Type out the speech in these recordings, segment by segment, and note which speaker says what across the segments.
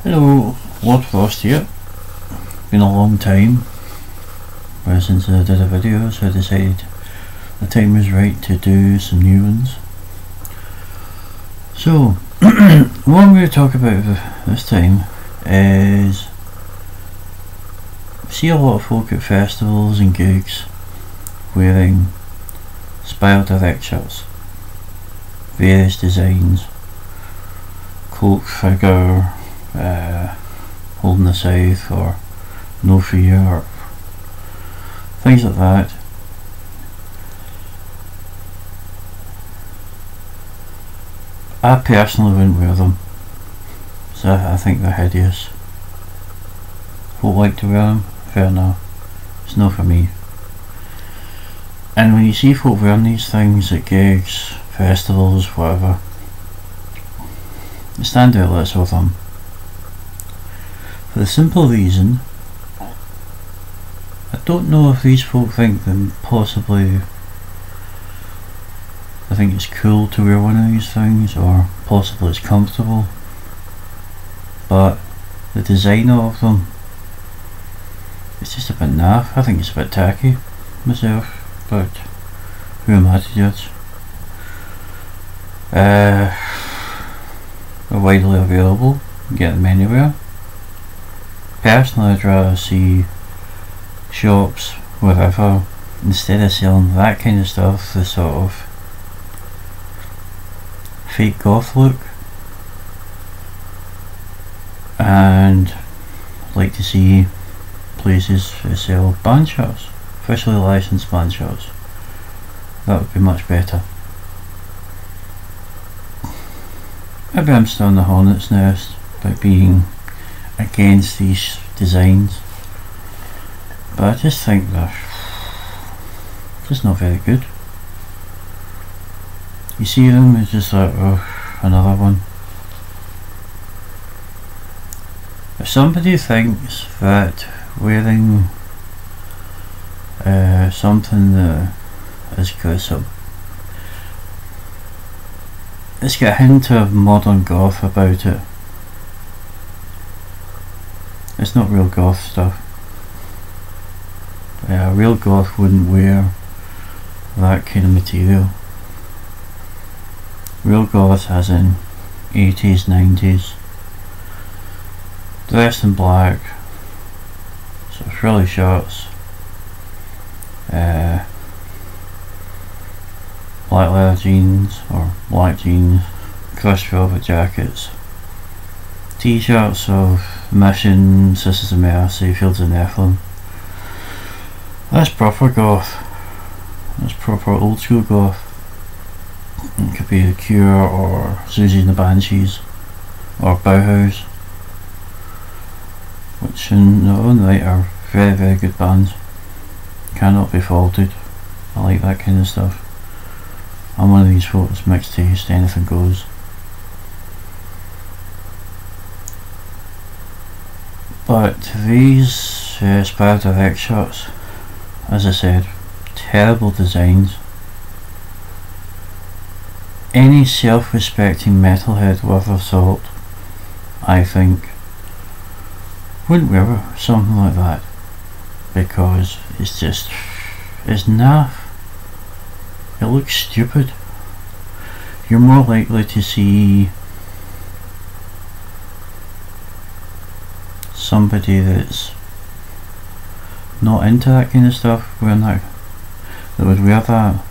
Speaker 1: Hello, Lord Frost here. Been a long time since I did a video, so I decided the time was right to do some new ones. So, what I'm going to talk about this time is, see a lot of folk at festivals and gigs wearing spiral direct shirts, various designs, cloak figure, holding the scythe, or no fear, or things like that. I personally wouldn't wear them, so I think they're hideous. Folk like to wear them, fair enough, it's not for me. And when you see folk wearing these things at gigs, festivals, whatever, they stand out like sore thumb. For the simple reason, I don't know if these folk think them possibly, I think it's cool to wear one of these things, or possibly it's comfortable, but the design of them, it's just a bit naff. I think it's a bit tacky myself, but who am I to judge? They're widely available, you can get them anywhere. Personally, I'd rather see shops wherever, instead of selling that kind of stuff, the sort of fake goth look. And I'd like to see places that sell band shirts, officially licensed band shirts. That would be much better. Maybe I'm still in the hornet's nest by being against these designs, but I just think they're just not very good. You see them, it's just like, oh, another one. If somebody thinks that wearing something that has got some, it's got a hint of modern goth about it, it's not real goth stuff. Real goth wouldn't wear that kind of material. Real goth as in 80s, 90s, dressed in black, sort of frilly shirts, black leather jeans or black jeans, crushed velvet jackets, t-shirts of Mission, Sisters of Mercy, Fields of Nephilim. That's proper goth. That's proper old school goth. It could be The Cure or Susie and the Banshees or Bauhaus, which in their own right are very, very good bands. Cannot be faulted. I like that kind of stuff. I'm one of these folks, mixed taste, anything goes. But these spiral direct shirts, as I said, terrible designs. Any self-respecting metalhead worth their salt, I think, wouldn't wear something like that, because it's just, it's naff. It looks stupid. You're more likely to see somebody that's not into that kind of stuff wearing that would wear that.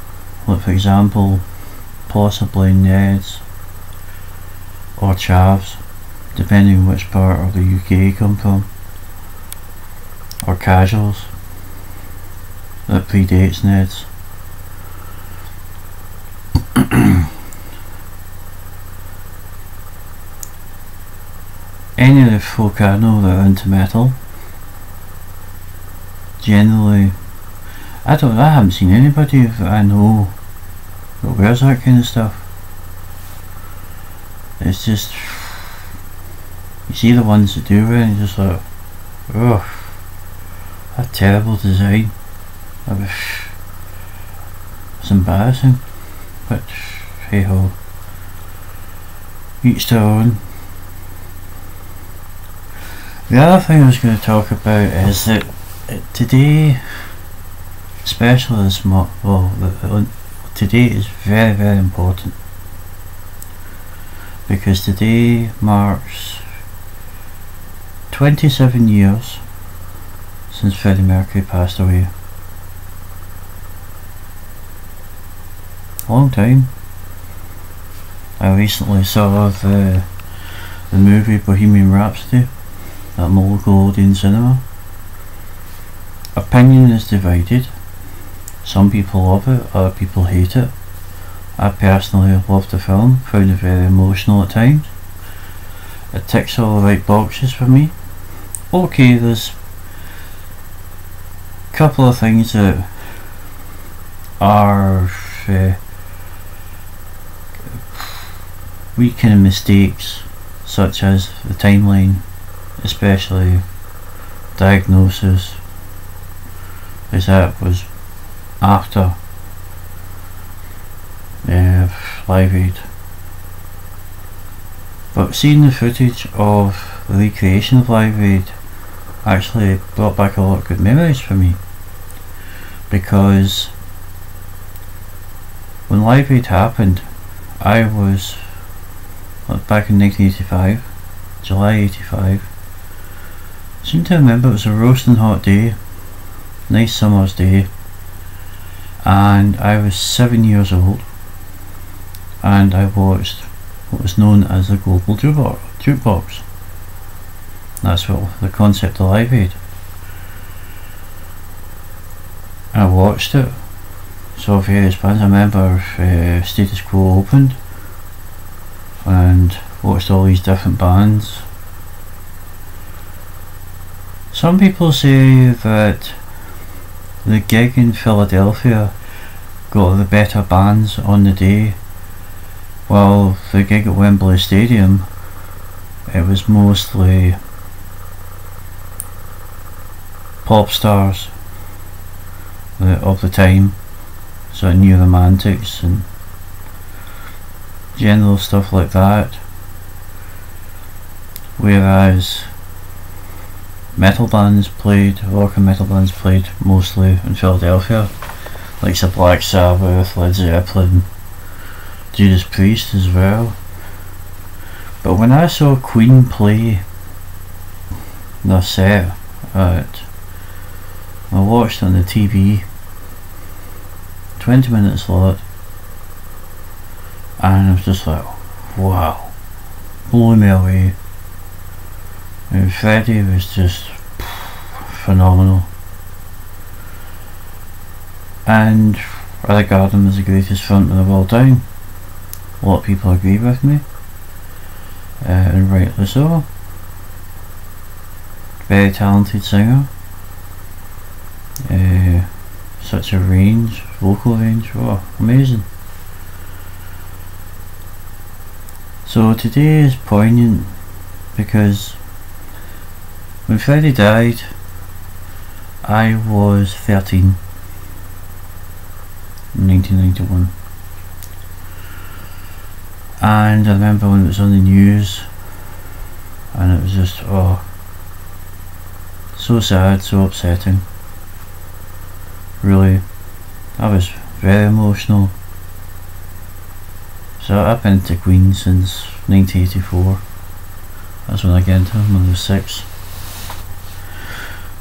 Speaker 1: Like, for example, possibly Neds or Chavs, depending on which part of the UK you come from, or Casuals that predates Neds. Any of the folk I know that are into metal, generally, I haven't seen anybody that I know that wears that kind of stuff. It's just, you see the ones that do wear it and you're just like, oh, that terrible design. It's embarrassing, but hey ho, each to their own. The other thing I was going to talk about is that today, especially this month, today is very, very important, because today marks 27 years since Freddie Mercury passed away. Long time. I recently saw the movie Bohemian Rhapsody at Nickelodeon Cinema. Opinion is divided. Some people love it, other people hate it. I personally loved the film, found it very emotional at times. It ticks all the right boxes for me. Okay, there's a couple of things that are weak kind of mistakes, such as the timeline, especially diagnosis, as that was after Live Aid. But seeing the footage of the recreation of Live Aid actually brought back a lot of good memories for me, because when Live Aid happened, I was back in 1985, July 85. I seem to remember it was a roasting hot day, nice summer's day, and I was 7 years old, and I watched what was known as the Global Jukebox. That's what the concept of Live Aid. I watched it, saw various bands. I remember Status Quo opened, and watched all these different bands. Some people say that the gig in Philadelphia got the better bands on the day, while the gig at Wembley Stadium, it was mostly pop stars of the time, so New Romantics and general stuff like that, whereas metal bands played, rock and metal bands played mostly in Philadelphia, like the Black Sabbath, Led Zeppelin, Judas Priest as well. But when I saw Queen play their set I watched on the TV, 20-minute slot, and I was just like, wow, blew me away. And Freddie was just phenomenal, and I regard him as the greatest frontman of all time. A lot of people agree with me, and rightly so. Very talented singer, such a range, vocal range, oh, amazing. So today is poignant because when Freddie died, I was 13 in 1991, and I remember when it was on the news, and it was just, oh, so sad, so upsetting. Really, I was very emotional. So I've been to Queen since 1984. That's when I got into them when I was 6.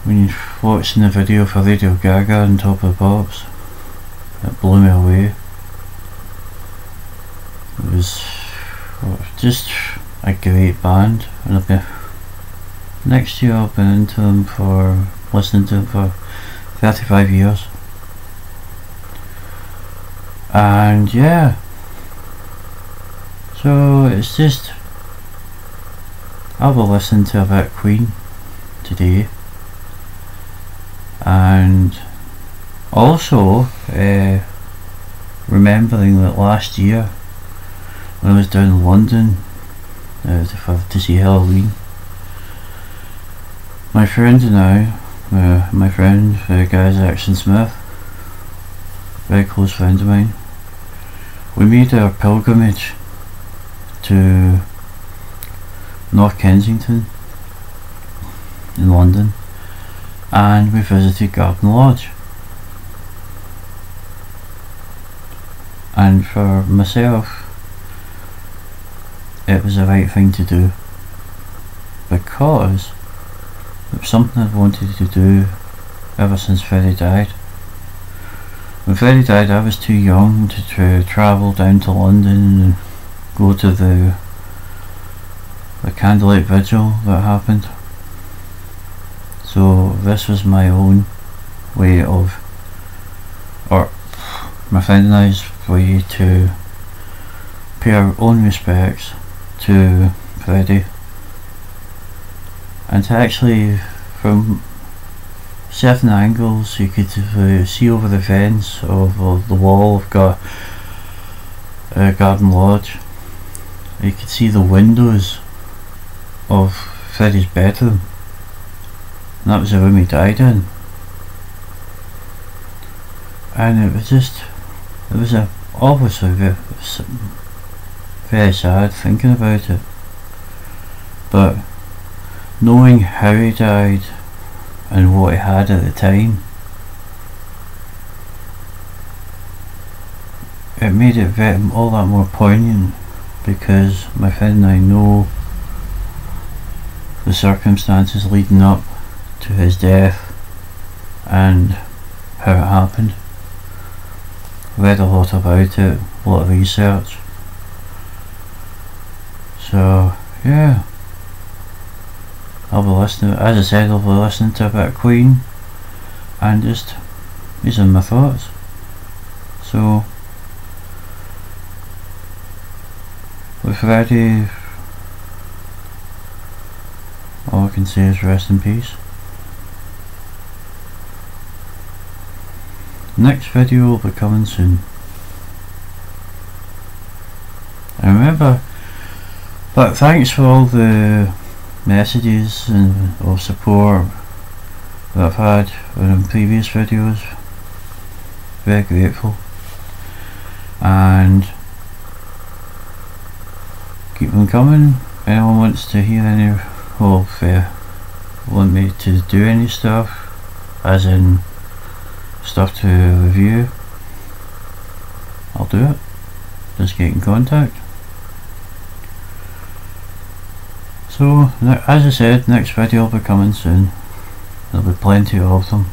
Speaker 1: When you're watching the video for Radio Gaga on Top of the Pops, it blew me away. It was just a great band, and I've been, next year I've been into them for, listening to them for 35 years. And yeah, so it's just, I will listen to a bit of Queen today, and also remembering that last year when I was down in London to see Halloween, my friend and I, my friend Guy Jackson Smith, very close friend of mine, we made our pilgrimage to North Kensington in London, and we visited Garden Lodge. And for myself, it was the right thing to do, because it was something I've wanted to do ever since Freddie died. When Freddie died, I was too young to travel down to London and go to the candlelight vigil that happened. So this was my own way of, or my friend and I's way to pay our own respects to Freddie, and to actually, from certain angles, you could see over the fence of the wall of Garden Lodge. You could see the windows of Freddie's bedroom, and that was the room he died in. And it was obviously very sad thinking about it, but knowing how he died and what he had at the time, it made it all that more poignant, because my friend and I know the circumstances leading up to his death and how it happened. Read a lot about it, a lot of research. So yeah, I'll be listening, as I said, I'll be listening to a bit of Queen, and just these are my thoughts. So with Freddie, all I can say is rest in peace. Next video will be coming soon. And remember, but thanks for all the messages and of support that I've had in previous videos. Very grateful, and keep them coming. If anyone wants to hear any, or if they want me to do any stuff, as in stuff to review, I'll do it. Just get in contact. So, as I said, next video will be coming soon. There'll be plenty of them.